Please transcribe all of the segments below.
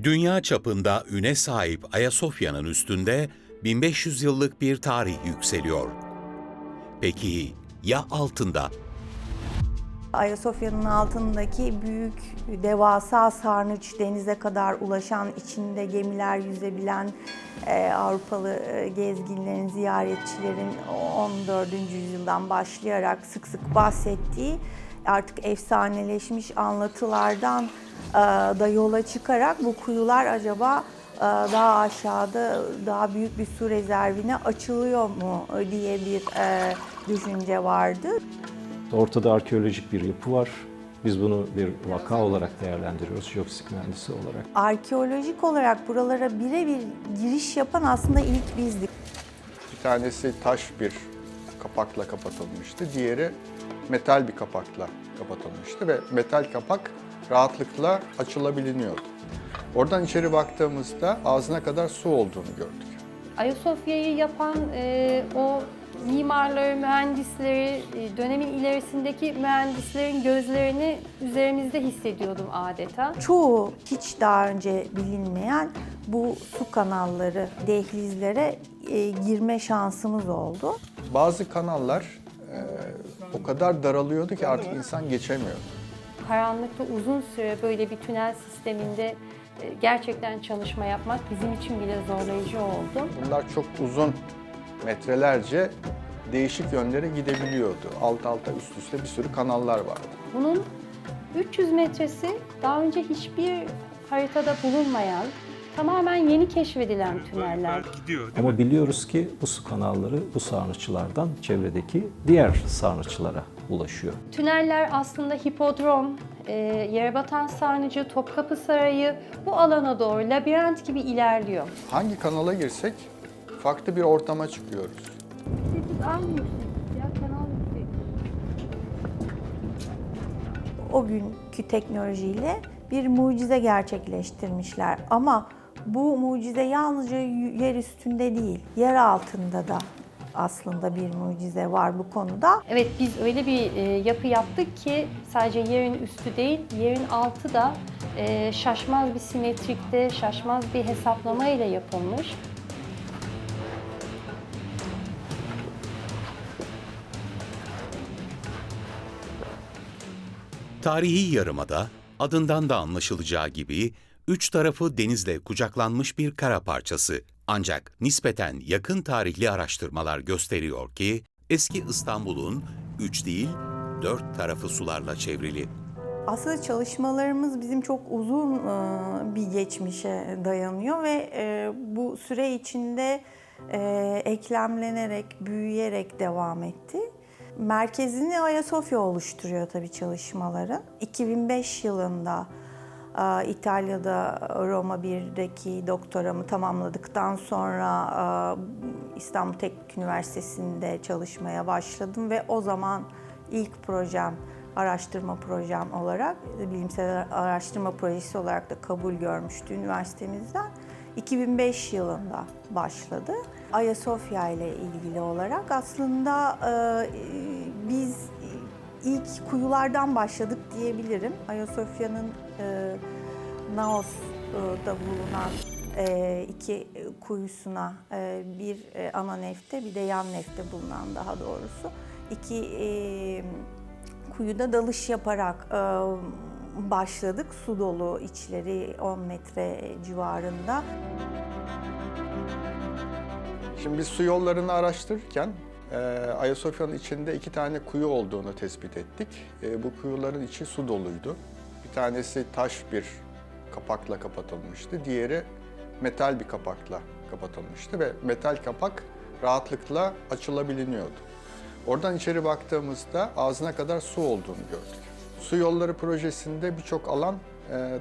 Dünya çapında üne sahip Ayasofya'nın üstünde 1500 yıllık bir tarih yükseliyor. Peki ya altında? Ayasofya'nın altındaki büyük, devasa sarnıç, denize kadar ulaşan, içinde gemiler yüzebilen, Avrupalı gezginlerin, ziyaretçilerin 14. yüzyıldan başlayarak sık sık bahsettiği artık efsaneleşmiş anlatılardan da yola çıkarak bu kuyular acaba daha aşağıda daha büyük bir su rezervine açılıyor mu diye bir düşünce vardı. Ortada arkeolojik bir yapı var. Biz bunu bir vaka olarak değerlendiriyoruz, jeofizik mühendisi olarak. Arkeolojik olarak buralara birebir giriş yapan aslında ilk bizdik. Bir tanesi taş bir kapakla kapatılmıştı, diğeri metal bir kapakla kapatılmıştı ve metal kapak rahatlıkla açılabiliyordu. Oradan içeri baktığımızda ağzına kadar su olduğunu gördük. Ayasofya'yı yapan o mimarları, mühendisleri, dönemin ilerisindeki mühendislerin gözlerini üzerimizde hissediyordum adeta. Çoğu hiç daha önce bilinmeyen bu su kanalları, dehlizlere girme şansımız oldu. Bazı kanallar o kadar daralıyordu ki artık insan geçemiyordu. Karanlıkta uzun süre böyle bir tünel sisteminde gerçekten çalışma yapmak bizim için bile zorlayıcı oldu. Bunlar çok uzun, metrelerce değişik yönlere gidebiliyordu. Alt alta üst üste bir sürü kanallar vardı. Bunun 300 metresi daha önce hiçbir haritada bulunmayan, tamamen yeni keşfedilen tüneller. Ama biliyoruz ki bu su kanalları bu sarnıçlardan çevredeki diğer sarnıçlara ulaşıyor. Tüneller aslında hipodrom, Yerebatan Sarnıcı, Topkapı Sarayı bu alana doğru labirent gibi ilerliyor. Hangi kanala girsek farklı bir ortama çıkıyoruz. Biz aynı yükseklik ya, kanal yüksek. O günkü teknolojiyle bir mucize gerçekleştirmişler. Ama bu mucize yalnızca yer üstünde değil, yer altında da aslında bir mucize var bu konuda. Evet, biz öyle bir yapı yaptık ki sadece yerin üstü değil, yerin altı da şaşmaz bir simetrikte, şaşmaz bir hesaplama ile yapılmış. Tarihi yarımada adından da anlaşılacağı gibi üç tarafı denizle kucaklanmış bir kara parçası. Ancak nispeten yakın tarihli araştırmalar gösteriyor ki eski İstanbul'un 3 değil 4 tarafı sularla çevrili. Aslında çalışmalarımız bizim çok uzun bir geçmişe dayanıyor ve bu süre içinde eklemlenerek, büyüyerek devam etti. Merkezini Ayasofya oluşturuyor tabii çalışmaların. 2005 yılında İtalya'da Roma 1'deki doktoramı tamamladıktan sonra İstanbul Teknik Üniversitesi'nde çalışmaya başladım ve o zaman ilk projem, araştırma projem olarak, bilimsel araştırma projesi olarak da kabul görmüştü üniversitemizden. 2005 yılında başladı. Ayasofya ile ilgili olarak aslında biz ilk kuyulardan başladık diyebilirim. Ayasofya'nın Naos'da bulunan iki kuyusuna, bir ana nefte bir de yan nefte bulunan daha doğrusu iki kuyuda dalış yaparak başladık. Su dolu, içleri 10 metre civarında. Şimdi biz su yollarını araştırırken Ayasofya'nın içinde 2 tane kuyu olduğunu tespit ettik. Bu kuyuların içi su doluydu. Bir tanesi taş bir kapakla kapatılmıştı, diğeri metal bir kapakla kapatılmıştı ve metal kapak rahatlıkla açılabiliyordu. Oradan içeri baktığımızda ağzına kadar su olduğunu gördük. Su yolları projesinde birçok alan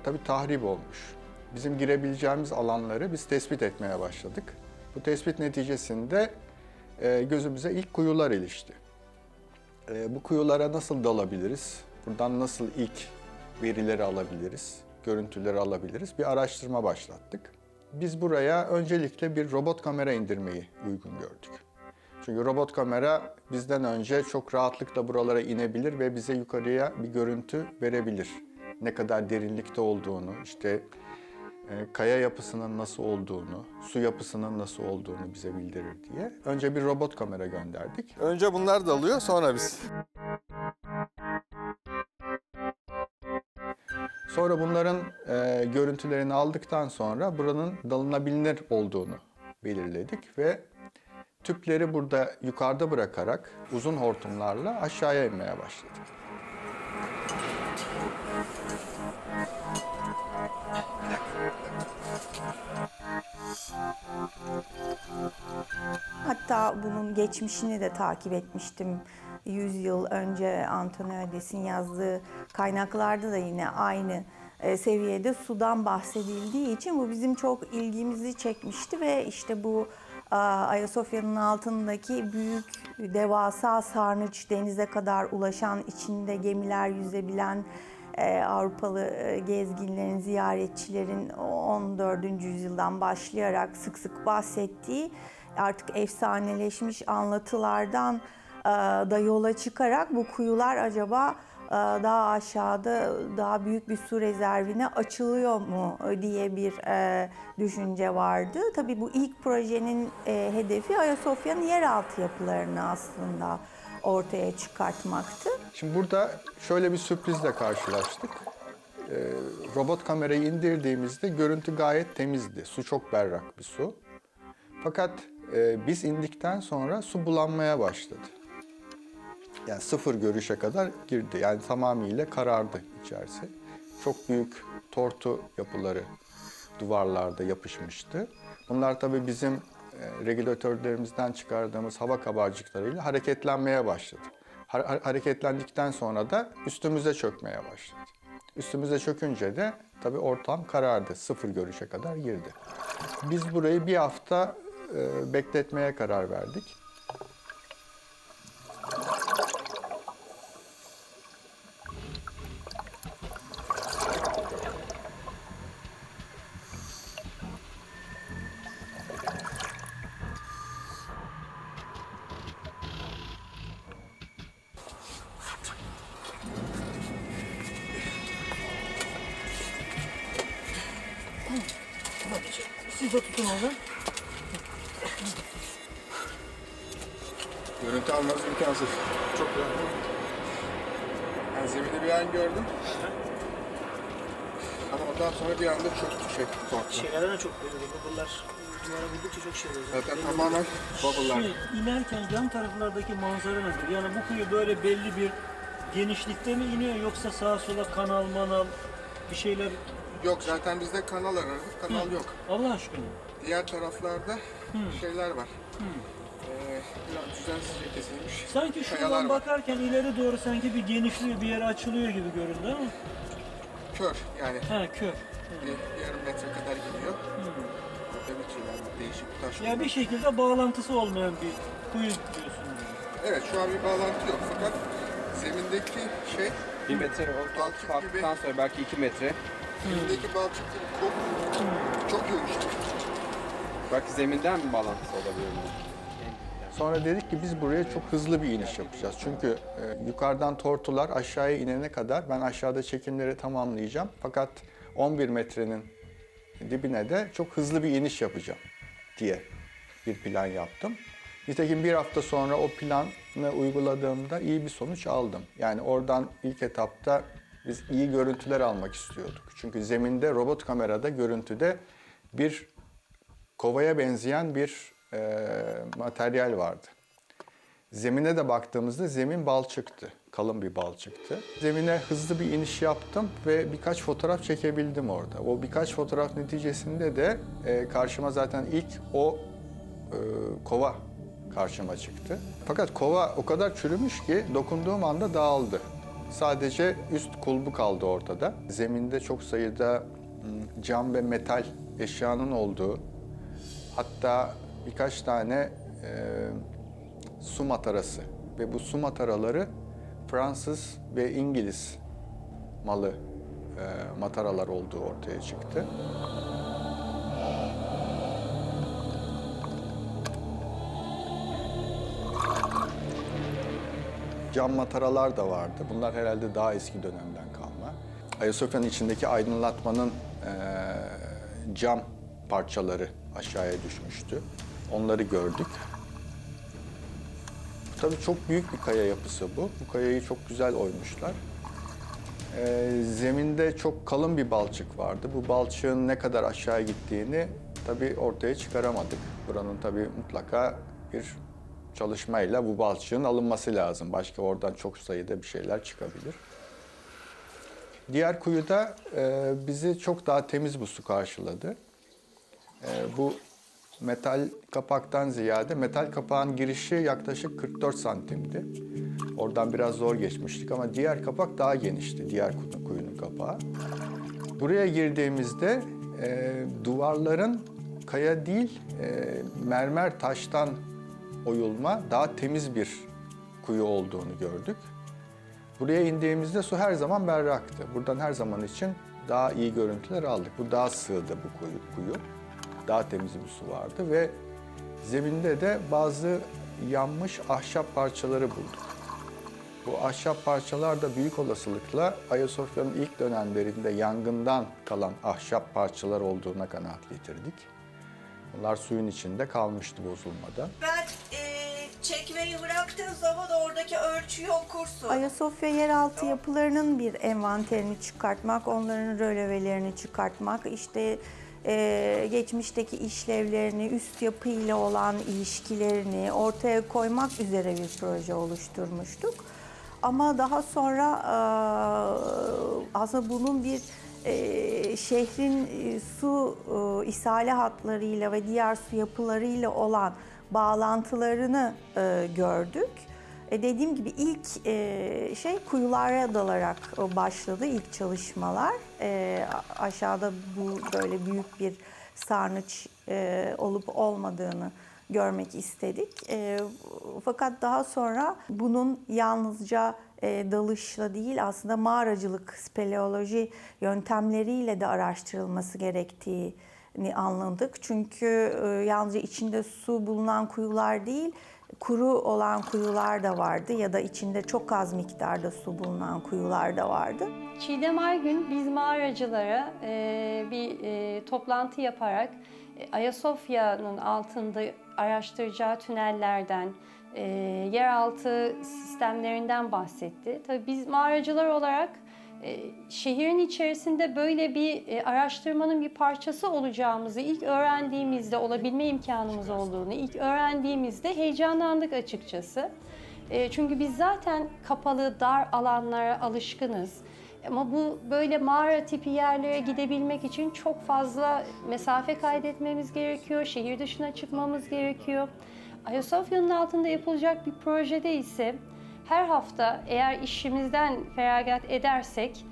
tabii tahrip olmuş. Bizim girebileceğimiz alanları biz tespit etmeye başladık. Bu tespit neticesinde gözümüze ilk kuyular ilişti. Bu kuyulara nasıl dalabiliriz? Buradan nasıl ilk verileri alabiliriz? Görüntüleri alabiliriz? Bir araştırma başlattık. Biz buraya öncelikle bir robot kamera indirmeyi uygun gördük. Çünkü robot kamera bizden önce çok rahatlıkla buralara inebilir ve bize yukarıya bir görüntü verebilir. Ne kadar derinlikte olduğunu, işte kaya yapısının nasıl olduğunu, su yapısının nasıl olduğunu bize bildirir diye önce bir robot kamera gönderdik. Önce bunlar dalıyor, sonra biz. Sonra bunların görüntülerini aldıktan sonra buranın dalınabilir olduğunu belirledik ve tüpleri burada yukarıda bırakarak uzun hortumlarla aşağıya inmeye başladık. Hatta bunun geçmişini de takip etmiştim. 100 yıl önce Antonio Edes'in yazdığı kaynaklarda da yine aynı seviyede sudan bahsedildiği için bu bizim çok ilgimizi çekmişti ve işte bu Ayasofya'nın altındaki büyük devasa sarnıç, denize kadar ulaşan, içinde gemiler yüzebilen Avrupalı gezginlerin, ziyaretçilerin 14. yüzyıldan başlayarak sık sık bahsettiği artık efsaneleşmiş anlatılardan da yola çıkarak bu kuyular acaba daha aşağıda daha büyük bir su rezervine açılıyor mu diye bir düşünce vardı. Tabii bu ilk projenin hedefi Ayasofya'nın yeraltı yapılarını aslında ortaya çıkartmaktı. Şimdi burada şöyle bir sürprizle karşılaştık. Robot kamerayı indirdiğimizde görüntü gayet temizdi. Su çok berrak bir su. Fakat biz indikten sonra su bulanmaya başladı. Yani sıfır görüşe kadar girdi. Yani tamamıyla karardı içerisi. Çok büyük tortu yapıları duvarlarda yapışmıştı. Bunlar tabii bizim regülatörlerimizden çıkardığımız hava kabarcıklarıyla hareketlenmeye başladı. Hareketlendikten sonra da üstümüze çökmeye başladı. Üstümüze çökünce de tabii ortam karardı. Sıfır görüşe kadar girdi. Biz burayı bir hafta bekletmeye karar verdik. Siz de tutun onu. Görüntü almanız imkansız. Çok rahat. Ben zemini bir an gördüm. Ama ondan sonra bir anda çöktü tortu. Şeylerden çok böyle bubble'lar. Duvara vurdukça çok şey oluyor. Zaten tamamen bubble'lar. İnerken yan taraflardaki manzara nedir? Yani bu kuyu böyle belli bir genişlikte mi iniyor yoksa sağa sola kanal manal bir şeyler? Yok, zaten bizde kanal arardık. Kanal yok. Allah aşkına. Diğer taraflarda şeyler var. Biraz düzensizce kesilmiş. Sanki kayalar şuradan var. bakarken ileri doğru sanki bir genişliyor, bir yer açılıyor gibi göründü ama. Kör yani. Ha, kör. Bir yarım metre kadar gidiyor. Burada bir şeyler var. Değişik bir taş. Ya bir şekilde bağlantısı olmayan bir kuyu diyorsun. Evet, şu an bir bağlantı yok fakat zemindeki şey 1 metre balçık gibi, kalktıktan sonra belki 2 metre. zemindeki balçık gibi kum çok yumuşak. Belki zeminden mi bağlantısı olabilir mi? Sonra dedik ki biz buraya çok hızlı bir iniş yapacağız. Çünkü yukarıdan tortular aşağıya inene kadar ben aşağıda çekimleri tamamlayacağım. Fakat 11 metrenin dibine de çok hızlı bir iniş yapacağım diye bir plan yaptım. Nitekim bir hafta sonra o planı uyguladığımda iyi bir sonuç aldım. Yani oradan ilk etapta biz iyi görüntüler almak istiyorduk. Çünkü zeminde robot kamerada görüntüde bir kovaya benzeyen bir materyal vardı. Zemine de baktığımızda zemin balçıktı. Kalın bir balçıktı. Zemine hızlı bir iniş yaptım ve birkaç fotoğraf çekebildim orada. O birkaç fotoğraf neticesinde de karşıma zaten ilk o kova karşıma çıktı. Fakat kova o kadar çürümüş ki dokunduğum anda dağıldı. Sadece üst kulbu kaldı ortada. Zeminde çok sayıda cam ve metal eşyanın olduğu, hatta birkaç tane su matarası ve bu su mataraları Fransız ve İngiliz malı mataralar olduğu ortaya çıktı. Cam mataralar da vardı. Bunlar herhalde daha eski dönemden kalma. Ayasofya'nın içindeki aydınlatmanın cam parçaları aşağıya düşmüştü. Onları gördük. Tabii çok büyük bir kaya yapısı bu. Bu kayayı çok güzel oymuşlar. Zeminde çok kalın bir balçık vardı. Bu balçığın ne kadar aşağı gittiğini tabii ortaya çıkaramadık. Buranın tabii mutlaka bir çalışmayla bu balçığın alınması lazım. Başka oradan çok sayıda bir şeyler çıkabilir. Diğer kuyuda bizi çok daha temiz bu su karşıladı. Bu metal kapaktan ziyade metal kapağın girişi yaklaşık 44 santimdi. Oradan biraz zor geçmiştik ama diğer kapak daha genişti, diğer kuyunun kapağı. Buraya girdiğimizde duvarların kaya değil, mermer taştan oyulma daha temiz bir kuyu olduğunu gördük. Buraya indiğimizde su her zaman berraktı. Buradan her zaman için daha iyi görüntüler aldık. Bu daha sığdı bu kuyu. Daha temiz bir su vardı ve zeminde de bazı yanmış ahşap parçaları bulduk. Bu ahşap parçalar da büyük olasılıkla Ayasofya'nın ilk dönemlerinde yangından kalan ahşap parçalar olduğuna kanaat getirdik. Bunlar suyun içinde kalmıştı bozulmadan. Ben çekmeyi bıraktığım zaman oradaki ölçüyü okursun. Ayasofya yeraltı yapılarının bir envanterini çıkartmak, onların rölevelerini çıkartmak, işte geçmişteki işlevlerini, üst yapı ile olan ilişkilerini ortaya koymak üzere bir proje oluşturmuştuk. Ama daha sonra aslında bunun bir şehrin su ishale hatlarıyla ve diğer su yapılarıyla olan bağlantılarını gördük. Dediğim gibi ilk kuyulara dalarak başladı ilk çalışmalar. Aşağıda bu böyle büyük bir sarnıç olup olmadığını görmek istedik. Fakat daha sonra bunun yalnızca dalışla değil aslında mağaracılık, speleoloji yöntemleriyle de araştırılması gerektiğini anladık. Çünkü yalnızca içinde su bulunan kuyular değil, kuru olan kuyular da vardı ya da içinde çok az miktarda su bulunan kuyular da vardı. Çiğdem Aygün biz mağaracılara bir toplantı yaparak Ayasofya'nın altında araştıracağı tünellerden, yeraltı sistemlerinden bahsetti. Tabii biz mağaracılar olarak şehrin içerisinde böyle bir araştırmanın bir parçası olacağımızı ilk öğrendiğimizde, olabilme imkanımız olduğunu ilk öğrendiğimizde heyecanlandık açıkçası. Çünkü biz zaten kapalı, dar alanlara alışkınız. Ama bu böyle mağara tipi yerlere gidebilmek için çok fazla mesafe kaydetmemiz gerekiyor, şehir dışına çıkmamız gerekiyor. Ayasofya'nın altında yapılacak bir projede ise her hafta eğer işimizden feragat edersek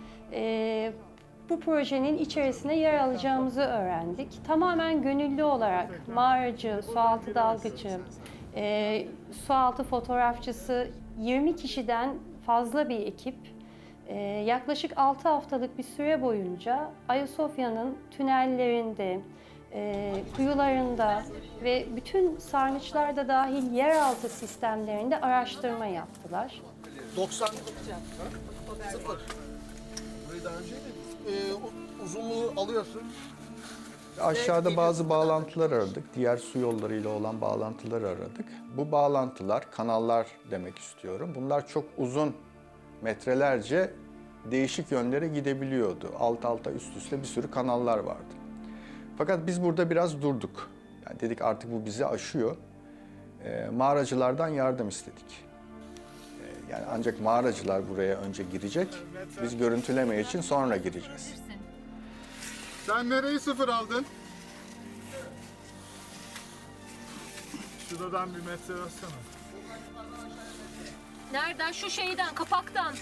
bu projenin içerisine yer alacağımızı öğrendik. Tamamen gönüllü olarak mağaracı, sualtı dalgıcı, sualtı fotoğrafçısı 20 kişiden fazla bir ekip yaklaşık 6 haftalık bir süre boyunca Ayasofya'nın tünellerinde, kuyularında ve bütün sarnıçlarda dahil yeraltı sistemlerinde araştırma yaptılar. 90 0. Burayı daha önce uzunluğu alıyorsun. Aşağıda bazı bağlantılar aradık. Diğer su yollarıyla olan bağlantılar aradık. Bu bağlantılar, kanallar demek istiyorum. Bunlar çok uzun metrelerce değişik yönlere gidebiliyordu. Alt alta üst üste bir sürü kanallar vardı. Fakat biz burada biraz durduk. Yani dedik artık bu bizi aşıyor. Mağaracılardan yardım istedik. Yani ancak mağaracılar buraya önce girecek. Biz görüntüleme için sonra gireceğiz. Sen nereyi sıfır aldın? Şuradan bir metre versene. Nereden? Şu şeyden, kapaktan.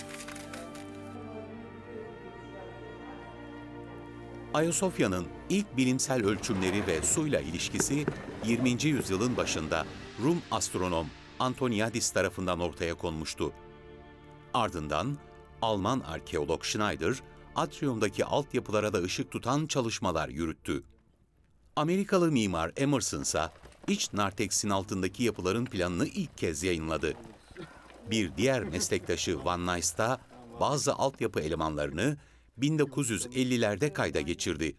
Ayasofya'nın ilk bilimsel ölçümleri ve suyla ilişkisi 20. yüzyılın başında Rum astronom Antoniadis tarafından ortaya konmuştu. Ardından Alman arkeolog Schneider, atriumdaki altyapılara da ışık tutan çalışmalar yürüttü. Amerikalı mimar Emerson ise iç narteksin altındaki yapıların planını ilk kez yayınladı. Bir diğer meslektaşı Van Nuys da bazı altyapı elemanlarını 1950'lerde kayda geçirdi.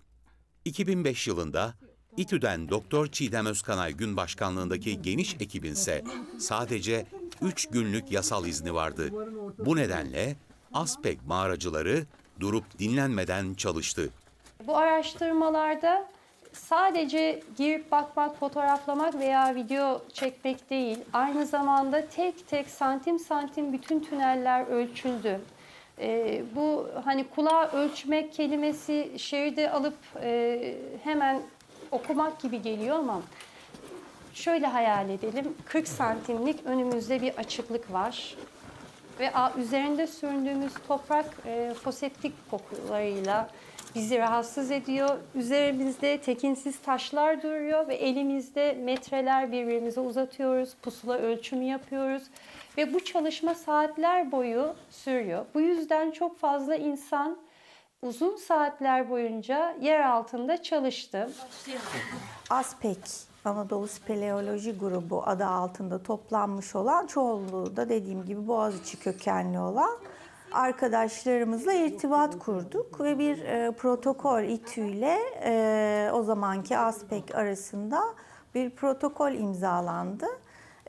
2005 yılında İTÜ'den Doktor Çiğdem Özkanay gün başkanlığındaki geniş ekibinse sadece 3 günlük yasal izni vardı. Bu nedenle Azpek mağaracıları durup dinlenmeden çalıştı. Bu araştırmalarda sadece girip bakmak, fotoğraflamak veya video çekmek değil, aynı zamanda tek tek santim santim bütün tüneller ölçüldü. Bu hani kulağa ölçmek kelimesi şeridi alıp hemen okumak gibi geliyor ama şöyle hayal edelim. 40 santimlik önümüzde bir açıklık var ve üzerinde süründüğümüz toprak foseptik kokularıyla bizi rahatsız ediyor. Üzerimizde tekinsiz taşlar duruyor ve elimizde metreler birbirimize uzatıyoruz. Pusula ölçümü yapıyoruz ve bu çalışma saatler boyu sürüyor. Bu yüzden çok fazla insan uzun saatler boyunca yer altında çalıştı. Azpek, Anadolu Speleoloji Grubu adı altında toplanmış olan, çoğunluğu da dediğim gibi Boğaziçi kökenli olan arkadaşlarımızla irtibat kurduk ve bir protokol İTÜ ile o zamanki Azpek arasında bir protokol imzalandı.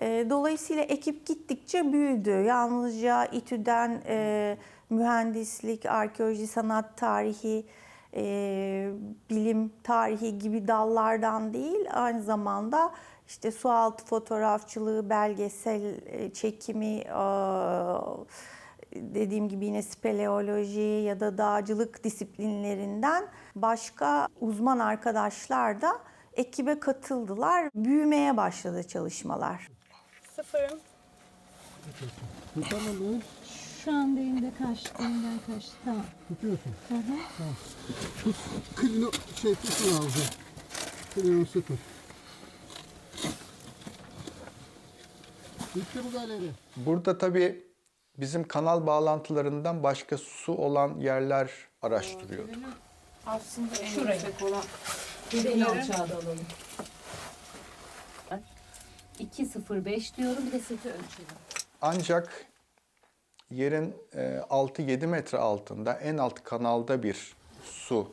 Dolayısıyla ekip gittikçe büyüdü. Yalnızca İTÜ'den mühendislik, arkeoloji, sanat tarihi, bilim tarihi gibi dallardan değil, aynı zamanda işte sualtı fotoğrafçılığı, belgesel çekimi, dediğim gibi yine speleoloji ya da dağcılık disiplinlerinden başka uzman arkadaşlar da ekibe katıldılar. Büyümeye başladı çalışmalar. Sıfırım. Şu anda elimde kaçtı, elimden kaçtı. Tamam. Tutuyorsun. Hı hı. Tamam. Tut, klino, tutun ağzı. Klinosu tut. Bitti bu galeri. Burada tabii bizim kanal bağlantılarından başka su olan yerler araştırıyorduk. Aslında şuraya olan bir alçağı da alalım. 2.05 diyorum, bir de seti ölçelim. Ancak yerin 6-7 metre altında en alt kanalda bir su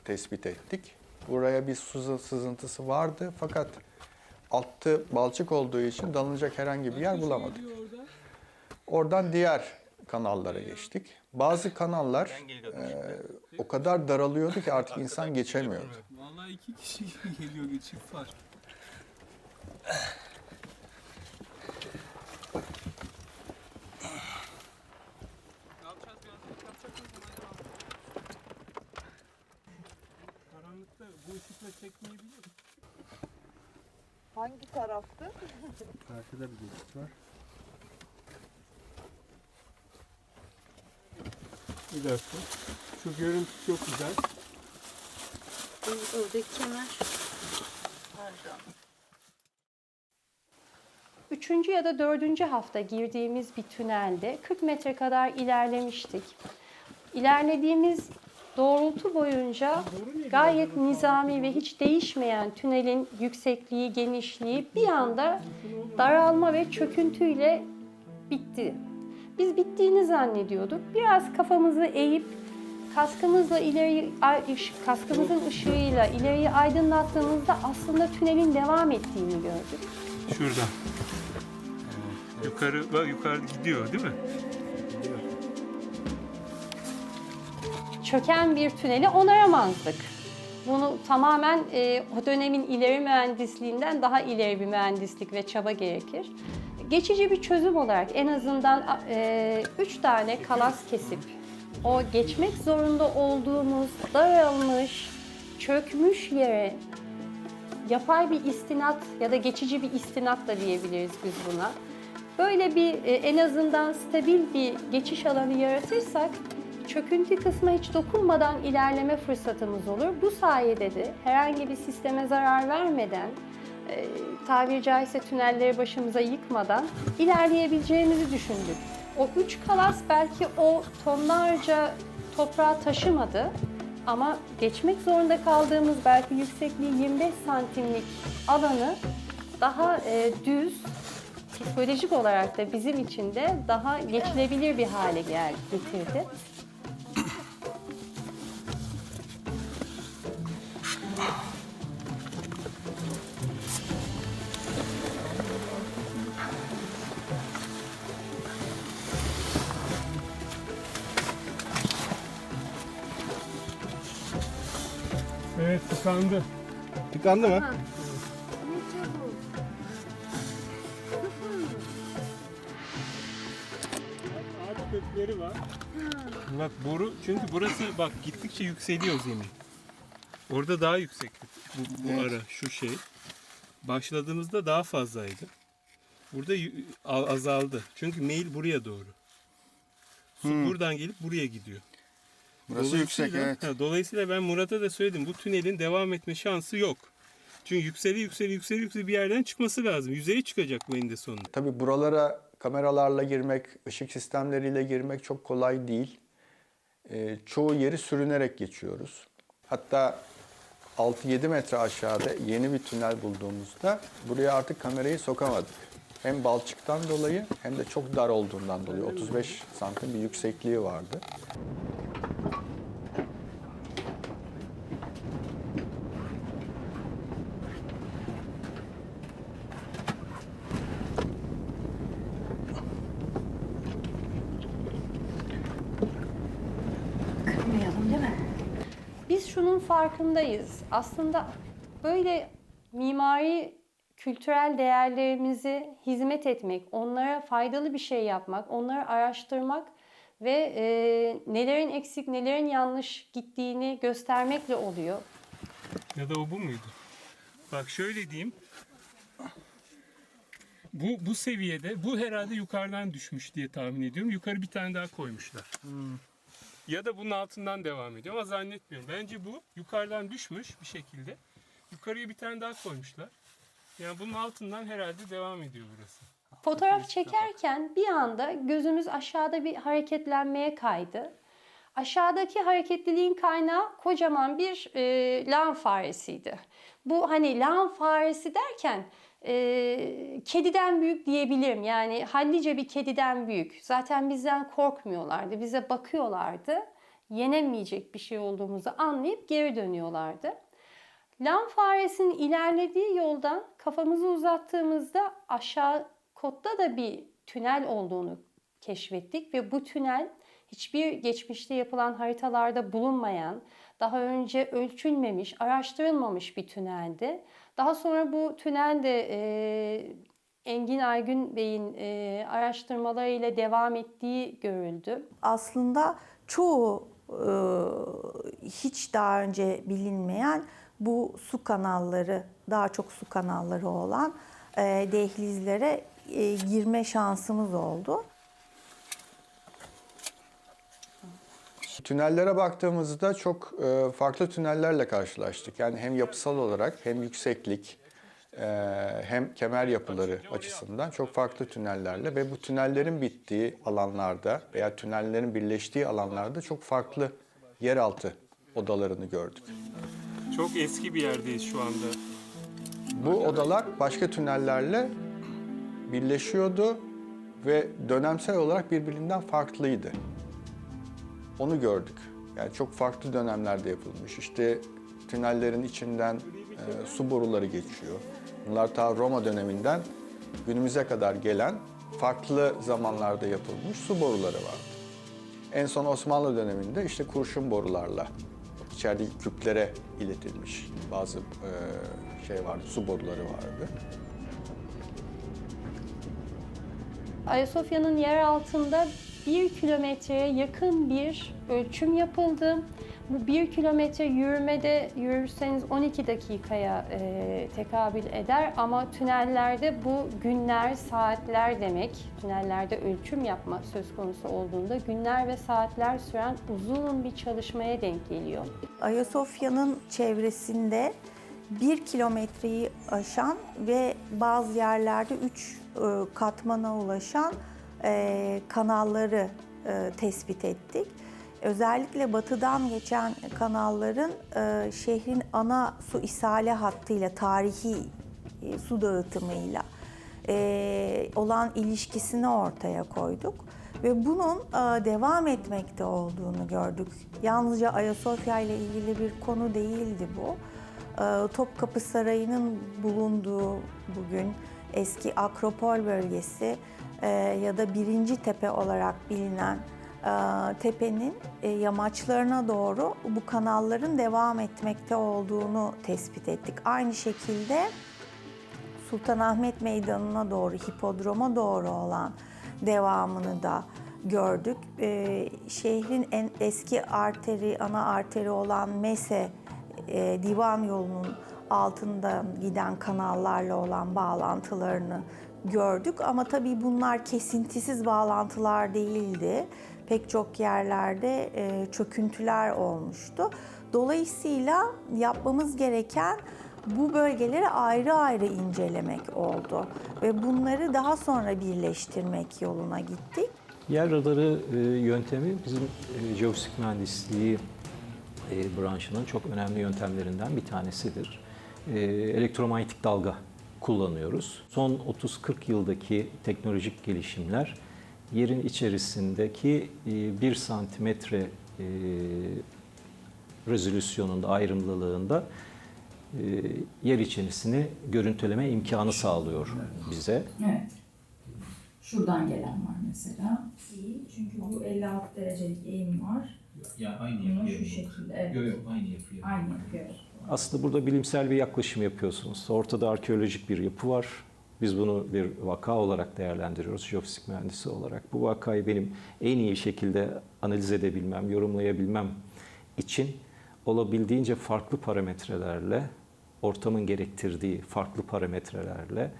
tespit ettik. Buraya bir su sızıntısı vardı fakat altı balçık olduğu için dalınacak herhangi bir yer bulamadık. Oradan diğer kanallara geçtik. Bazı kanallar o kadar daralıyordu ki artık insan geçemiyordu. Vallahi 2 kişi geliyor, çift var. Karanlıkta bu ışıkla çekmeyebilir. Hangi taraftı? Karşıda bir geçit var. Bir dakika. Şu görüntü çok güzel. Oradaki kemer. Üçüncü ya da dördüncü hafta girdiğimiz bir tünelde 40 metre kadar ilerlemiştik. İlerlediğimiz doğrultu boyunca gayet nizami ve hiç değişmeyen tünelin yüksekliği, genişliği bir anda daralma ve çöküntüyle bitti. Biz bittiğini zannediyorduk. Biraz kafamızı eğip kaskımızın ışığıyla ileriyi aydınlattığımızda aslında tünelin devam ettiğini gördük. Şurada. Yukarı gidiyor değil mi? Çöken bir tüneli onaramazdık. Bunu tamamen o dönemin ileri mühendisliğinden daha ileri bir mühendislik ve çaba gerekir. Geçici bir çözüm olarak en azından 3 tane kalas kesip o geçmek zorunda olduğumuz daralmış, çökmüş yere yapay bir istinat ya da geçici bir istinat da diyebiliriz biz buna. Böyle bir en azından stabil bir geçiş alanı yaratırsak çöküntü kısmına hiç dokunmadan ilerleme fırsatımız olur. Bu sayede de herhangi bir sisteme zarar vermeden, tabiri caizse tünelleri başımıza yıkmadan ilerleyebileceğimizi düşündük. O 3 kalas belki o tonlarca toprağı taşımadı ama geçmek zorunda kaldığımız belki yüksekliği 25 santimlik alanı daha düz, psikolojik olarak da bizim için de daha geçilebilir bir hale getirdi. Evet, tıkandı. Tıkandı mı? Ağaç kökleri var. Bak boru, çünkü burası bak gittikçe yükseliyor zemin. Orada daha yüksek bu ara şu şey. Başladığımızda daha fazlaydı. Burada azaldı. Çünkü meyil buraya doğru. Su buradan gelip buraya gidiyor. Burası yüksek, evet. Dolayısıyla ben Murat'a da söyledim. Bu tünelin devam etme şansı yok. Çünkü yükseli bir yerden çıkması lazım. Yüzeye çıkacak bu eninde sonunda. Tabii buralara kameralarla girmek, ışık sistemleriyle girmek çok kolay değil. Çoğu yeri sürünerek geçiyoruz. Hatta 6-7 metre aşağıda yeni bir tünel bulduğumuzda buraya artık kamerayı sokamadık. Hem balçıktan dolayı hem de çok dar olduğundan dolayı 35 santim bir yüksekliği vardı. Biz şunun farkındayız. Aslında böyle mimari kültürel değerlerimizi hizmet etmek, onlara faydalı bir şey yapmak, onları araştırmak ve nelerin eksik, nelerin yanlış gittiğini göstermekle oluyor. Ya da o bu muydu? Bak şöyle diyeyim. Bu seviyede, bu herhalde yukarıdan düşmüş diye tahmin ediyorum. Yukarı bir tane daha koymuşlar. Ya da bunun altından devam ediyor ama zannetmiyorum. Bence bu yukarıdan düşmüş bir şekilde. Yukarıya bir tane daha koymuşlar. Yani bunun altından herhalde devam ediyor burası. Fotoğraf çekerken bir anda gözümüz aşağıda bir hareketlenmeye kaydı. Aşağıdaki hareketliliğin kaynağı kocaman bir lağım faresiydi. Bu hani lağım faresi derken kediden büyük diyebilirim. Yani hallice bir kediden büyük. Zaten bizden korkmuyorlardı. Bize bakıyorlardı. Yenemeyecek bir şey olduğumuzu anlayıp geri dönüyorlardı. Lağım faresinin ilerlediği yoldan kafamızı uzattığımızda aşağı kotta da bir tünel olduğunu keşfettik ve bu tünel hiçbir geçmişte yapılan haritalarda bulunmayan, daha önce ölçülmemiş, araştırılmamış bir tüneldi. Daha sonra bu tünel de Engin Aygün Bey'in araştırmalarıyla devam ettiği görüldü. Aslında çoğu hiç daha önce bilinmeyen bu su kanalları, daha çok su kanalları olan dehlizlere girme şansımız oldu. Tünellere baktığımızda çok farklı tünellerle karşılaştık. Yani hem yapısal olarak hem yükseklik hem kemer yapıları açısından çok farklı tünellerle ve bu tünellerin bittiği alanlarda veya tünellerin birleştiği alanlarda çok farklı yeraltı odalarını gördük. Çok eski bir yerdeyiz şu anda. Bu odalar başka tünellerle birleşiyordu ve dönemsel olarak birbirinden farklıydı. Onu gördük. Yani çok farklı dönemlerde yapılmış. İşte tünellerin içinden su boruları geçiyor. Bunlar ta Roma döneminden günümüze kadar gelen farklı zamanlarda yapılmış su boruları vardı. En son Osmanlı döneminde işte kurşun borularla içerideki küplere iletilmiş bazı su boruları vardı. Ayasofya'nın yer altında 1 kilometreye yakın bir ölçüm yapıldı. Bu 1 kilometre yürümede yürürseniz 12 dakikaya tekabül eder ama tünellerde bu günler, saatler demek. Tünellerde ölçüm yapma söz konusu olduğunda günler ve saatler süren uzun bir çalışmaya denk geliyor. Ayasofya'nın çevresinde 1 kilometreyi aşan ve bazı yerlerde 3 katmana ulaşan kanalları tespit ettik. Özellikle batıdan geçen kanalların şehrin ana su ishale hattıyla, tarihi su dağıtımıyla olan ilişkisini ortaya koyduk. Ve bunun devam etmekte olduğunu gördük. Yalnızca Ayasofya ile ilgili bir konu değildi bu. Topkapı Sarayı'nın bulunduğu bugün eski Akropol bölgesi ya da Birinci Tepe olarak bilinen tepenin yamaçlarına doğru bu kanalların devam etmekte olduğunu tespit ettik. Aynı şekilde Sultanahmet Meydanı'na doğru, hipodroma doğru olan devamını da gördük. Şehrin en eski arteri, ana arteri olan Mese Divan Yolu'nun altından giden kanallarla olan bağlantılarını gördük. Ama tabii bunlar kesintisiz bağlantılar değildi. Pek çok yerlerde çöküntüler olmuştu. Dolayısıyla yapmamız gereken bu bölgeleri ayrı ayrı incelemek oldu ve bunları daha sonra birleştirmek yoluna gittik. Yer radarı yöntemi bizim jeofizik mühendisliği branşının çok önemli yöntemlerinden bir tanesidir. Elektromanyetik dalga kullanıyoruz. Son 30-40 yıldaki teknolojik gelişimler yerin içerisindeki 1 santimetre rezolüsyonunda, ayrımlılığında yer içerisini görüntüleme imkanı sağlıyor bize. Evet. Şuradan gelen var mesela. İyi. Çünkü bu 56 derecelik eğim var. Ya aynı Bunu yapıyor. şu şekilde. Evet. Yok aynı yapıyor. Aynı yapıyor. Aslında burada bilimsel bir yaklaşım yapıyorsunuz. Ortada arkeolojik bir yapı var. Biz bunu bir vaka olarak değerlendiriyoruz, jeofizik mühendisi olarak. Bu vakayı benim en iyi şekilde analiz edebilmem, yorumlayabilmem için olabildiğince farklı parametrelerle, ortamın gerektirdiği farklı parametrelerle,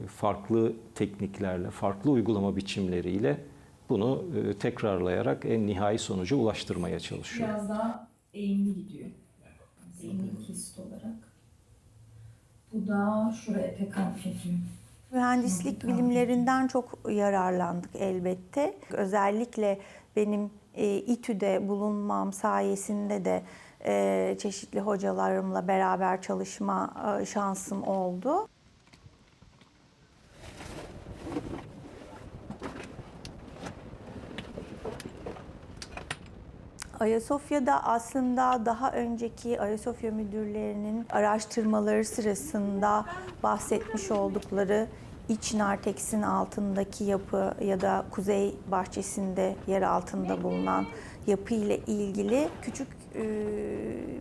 farklı tekniklerle, farklı uygulama biçimleriyle bunu tekrarlayarak en nihai sonuca ulaştırmaya çalışıyor. Biraz daha eğimli gidiyor. Eğimli kesit olarak. Bu da şuraya tekabül ediyor. Mühendislik bilimlerinden çok yararlandık elbette. Özellikle benim İTÜ'de bulunmam sayesinde de çeşitli hocalarımla beraber çalışma şansım oldu. Ayasofya'da aslında daha önceki Ayasofya müdürlerinin araştırmaları sırasında bahsetmiş oldukları iç narteksin altındaki yapı ya da kuzey bahçesinde yer altında bulunan yapı ile ilgili küçük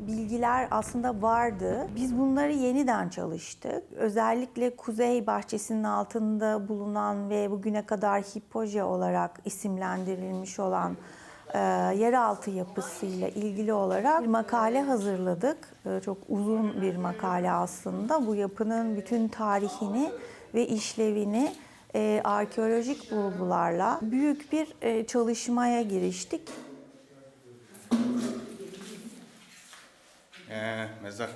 bilgiler aslında vardı. Biz bunları yeniden çalıştık. Özellikle kuzey bahçesinin altında bulunan ve bugüne kadar hipoje olarak isimlendirilmiş olan yeraltı yapısıyla ilgili olarak bir makale hazırladık. Çok uzun bir makale aslında. Bu yapının bütün tarihini ve işlevini arkeolojik bulgularla büyük bir çalışmaya giriştik. Mezar.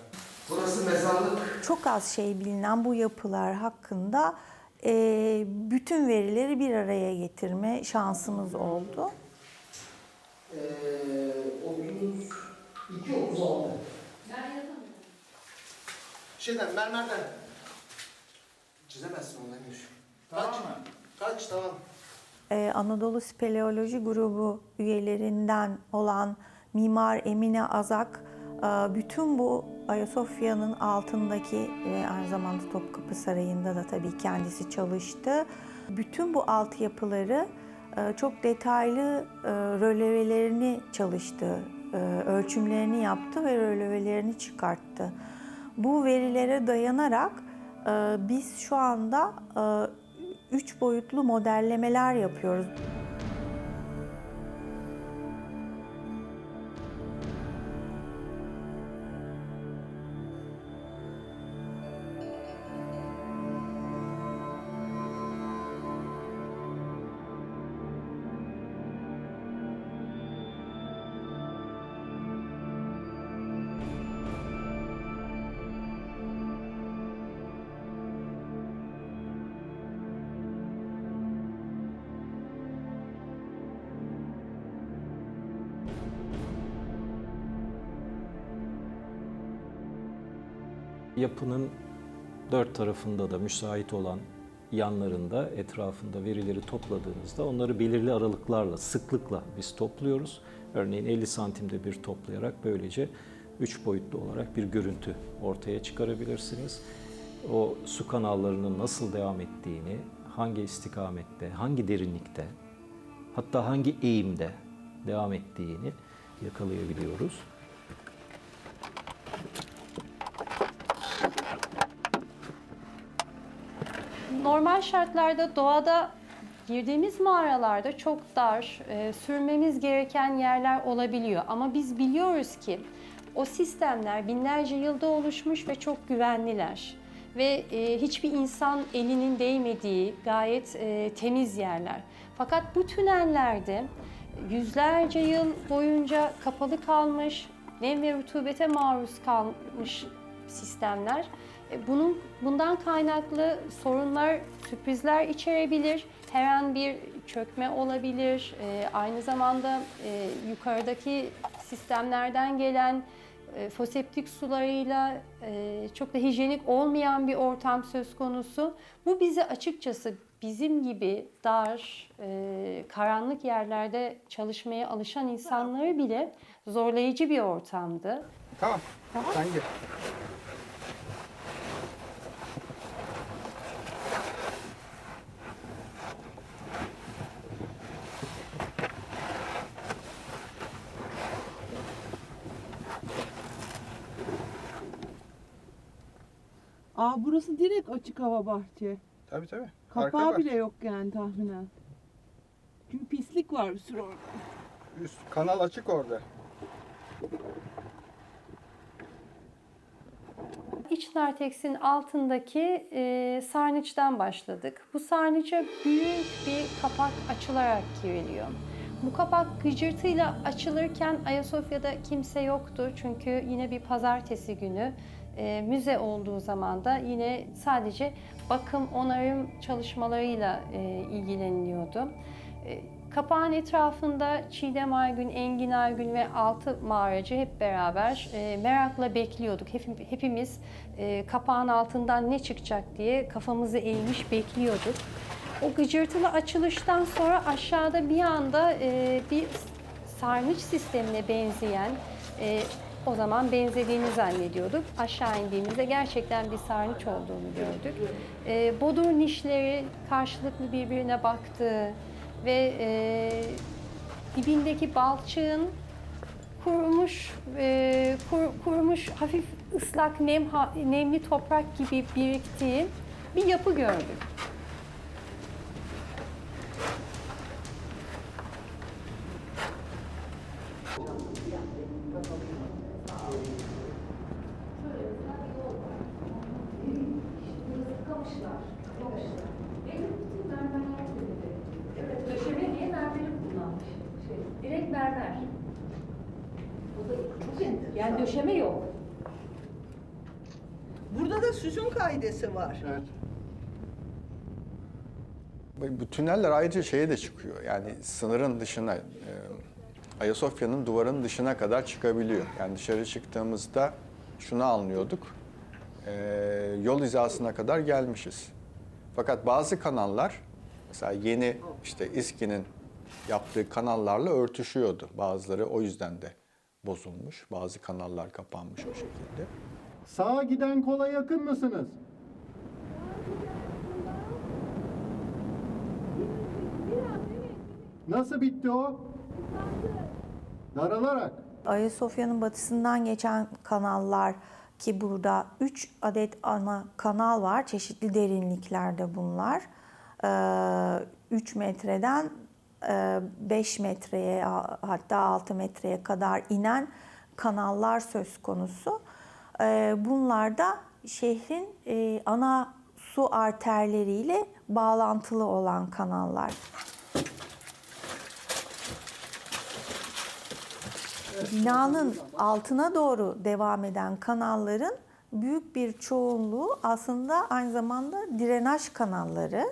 Burası mezarlık. Çok az şey bilinen bu yapılar hakkında bütün verileri bir araya getirme şansımız oldu. O günümüz 2.36. Şeyden, mermerden. Çizemezsin onu henüz. Tamam mı? Kaç, tamam. Anadolu Speleoloji grubu üyelerinden olan Mimar Emine Azak, bütün bu Ayasofya'nın altındaki ve aynı zamanda Topkapı Sarayı'nda da tabii kendisi çalıştı. Bütün bu altyapıları çok detaylı rölevelerini çalıştı, ölçümlerini yaptı ve rölevelerini çıkarttı. Bu verilere dayanarak biz şu anda 3 boyutlu modellemeler yapıyoruz. Yapının dört tarafında da müsait olan yanlarında, etrafında verileri topladığınızda onları belirli aralıklarla, sıklıkla biz topluyoruz. Örneğin 50 santimde bir toplayarak böylece 3 boyutlu olarak bir görüntü ortaya çıkarabilirsiniz. O su kanallarının nasıl devam ettiğini, hangi istikamette, hangi derinlikte hatta hangi eğimde devam ettiğini yakalayabiliyoruz. Normal şartlarda doğada girdiğimiz mağaralarda çok dar, sürmemiz gereken yerler olabiliyor. Ama biz biliyoruz ki o sistemler binlerce yılda oluşmuş ve çok güvenliler. Ve hiçbir insan elinin değmediği gayet temiz yerler. Fakat bu tünellerde yüzlerce yıl boyunca kapalı kalmış, nem ve rutubete maruz kalmış sistemler. Bundan kaynaklı sorunlar, sürprizler içerebilir. Her an bir çökme olabilir. Aynı zamanda yukarıdaki sistemlerden gelen foseptik sularıyla çok da hijyenik olmayan bir ortam söz konusu. Bu bizi açıkçası bizim gibi dar, karanlık yerlerde çalışmaya alışan insanları bile zorlayıcı bir ortamdı. Tamam. Sen gir. Burası direkt açık hava bahçe. Tabii tabii. Kapağı bile yok yani tahminen. Çünkü pislik var bir sürü orada. Üst kanal açık orada. İç narteksin altındaki sarnıçtan başladık. Bu sarnıca büyük bir kapak açılarak giriliyor. Bu kapak gıcırtıyla açılırken Ayasofya'da kimse yoktu. Çünkü yine bir pazartesi günü müze olduğu zaman da yine sadece bakım, onarım çalışmalarıyla ilgileniliyordu. Kapağın etrafında Çiğdem Aygün, Engin Aygün ve 6 mağaracı hep beraber merakla bekliyorduk. Hepimiz kapağın altından ne çıkacak diye kafamızı eğmiş bekliyorduk. O gıcırtılı açılıştan sonra aşağıda bir anda bir sarnıç sistemine benzeyen, o zaman benzediğini zannediyorduk. Aşağı indiğimizde gerçekten bir sarnıç olduğunu gördük. Bodur nişleri karşılıklı birbirine baktı ve dibindeki balçığın kurumuş hafif ıslak nemli toprak gibi biriktiği bir yapı gördük. Döşeme diye mermeri kullanmış. Direkt mermer. O da çok enteresan. Yani döşeme yok. Burada da süzüm kaidesi var. Evet. Bu tüneller ayrıca şeye de çıkıyor. Yani sınırın dışına, Ayasofya'nın duvarının dışına kadar çıkabiliyor. Yani dışarı çıktığımızda şunu anlıyorduk. Yol hizasına kadar gelmişiz. Fakat bazı kanallar, mesela yeni işte İSKİ'nin yaptığı kanallarla örtüşüyordu. Bazıları o yüzden de bozulmuş. Bazı kanallar kapanmış o şekilde. Sağa giden kola yakın mısınız? Nasıl bitti o? Daralarak. Ayasofya'nın batısından geçen kanallar ki burada 3 adet ana kanal var. Çeşitli derinliklerde bunlar. 3 metreden 5 metreye hatta 6 metreye kadar inen kanallar söz konusu. Bunlar da şehrin ana su arterleriyle bağlantılı olan kanallar. Binanın altına doğru devam eden kanalların büyük bir çoğunluğu aslında aynı zamanda drenaj kanalları.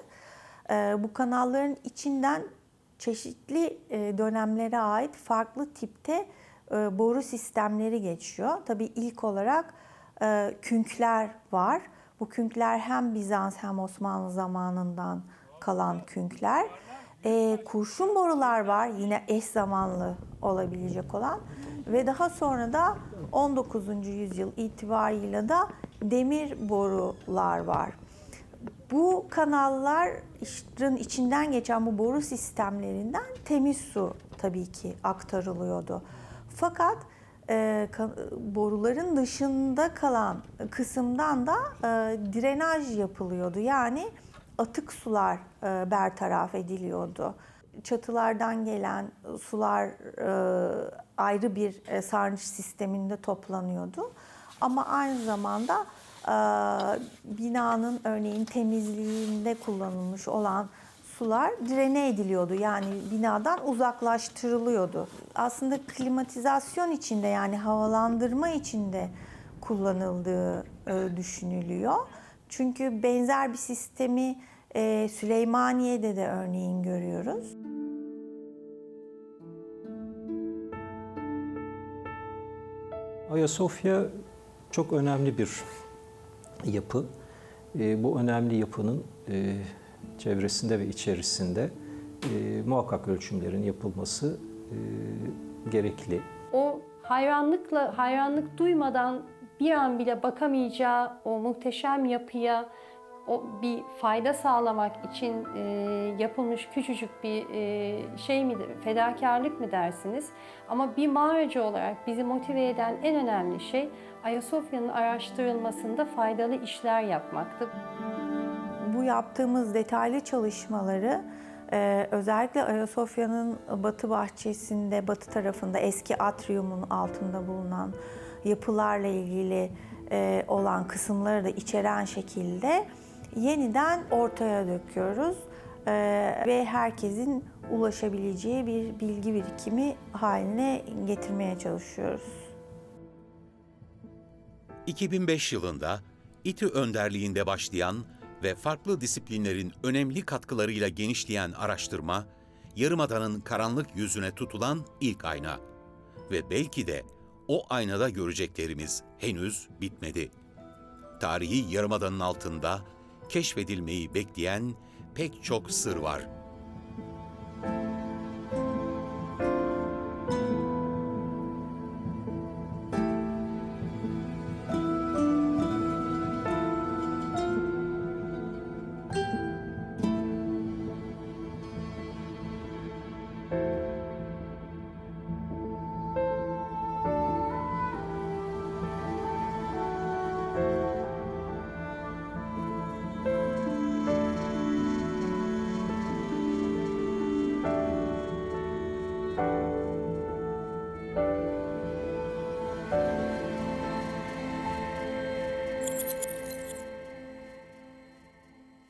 Bu kanalların içinden çeşitli dönemlere ait farklı tipte boru sistemleri geçiyor. Tabii ilk olarak künkler var. Bu künkler hem Bizans hem Osmanlı zamanından kalan künkler. Kurşun borular var, yine eş zamanlı olabilecek olan ve daha sonra da 19. yüzyıl itibarıyla da demir borular var. Bu kanalların içinden geçen bu boru sistemlerinden temiz su tabii ki aktarılıyordu. Fakat boruların dışında kalan kısımdan da drenaj yapılıyordu. Yani atık sular bertaraf ediliyordu. Çatılardan gelen sular ayrı bir sarnıç sisteminde toplanıyordu. Ama aynı zamanda binanın örneğin temizliğinde kullanılmış olan sular drene ediliyordu. Yani binadan uzaklaştırılıyordu. Aslında klimatizasyon içinde, yani havalandırma içinde kullanıldığı düşünülüyor. Çünkü benzer bir sistemi Süleymaniye'de de örneğin görüyoruz. Ayasofya çok önemli bir yapı. Bu önemli yapının çevresinde ve içerisinde muhakkak ölçümlerin yapılması gerekli. O hayranlık duymadan bir an bile bakamayacağı o muhteşem yapıya bir fayda sağlamak için yapılmış küçücük bir şey mi, fedakarlık mı dersiniz? Ama bir mağaracı olarak bizi motive eden en önemli şey Ayasofya'nın araştırılmasında faydalı işler yapmaktı. Bu yaptığımız detaylı çalışmaları özellikle Ayasofya'nın batı bahçesinde, batı tarafında eski atriumun altında bulunan yapılarla ilgili olan kısımları da içeren şekilde yeniden ortaya döküyoruz ve herkesin ulaşabileceği bir bilgi birikimi haline getirmeye çalışıyoruz. 2005 yılında İTÜ önderliğinde başlayan ve farklı disiplinlerin önemli katkılarıyla genişleyen araştırma, Yarımada'nın karanlık yüzüne tutulan ilk ayna. Ve belki de o aynada göreceklerimiz henüz bitmedi. Tarihi Yarımada'nın altında keşfedilmeyi bekleyen pek çok sır var.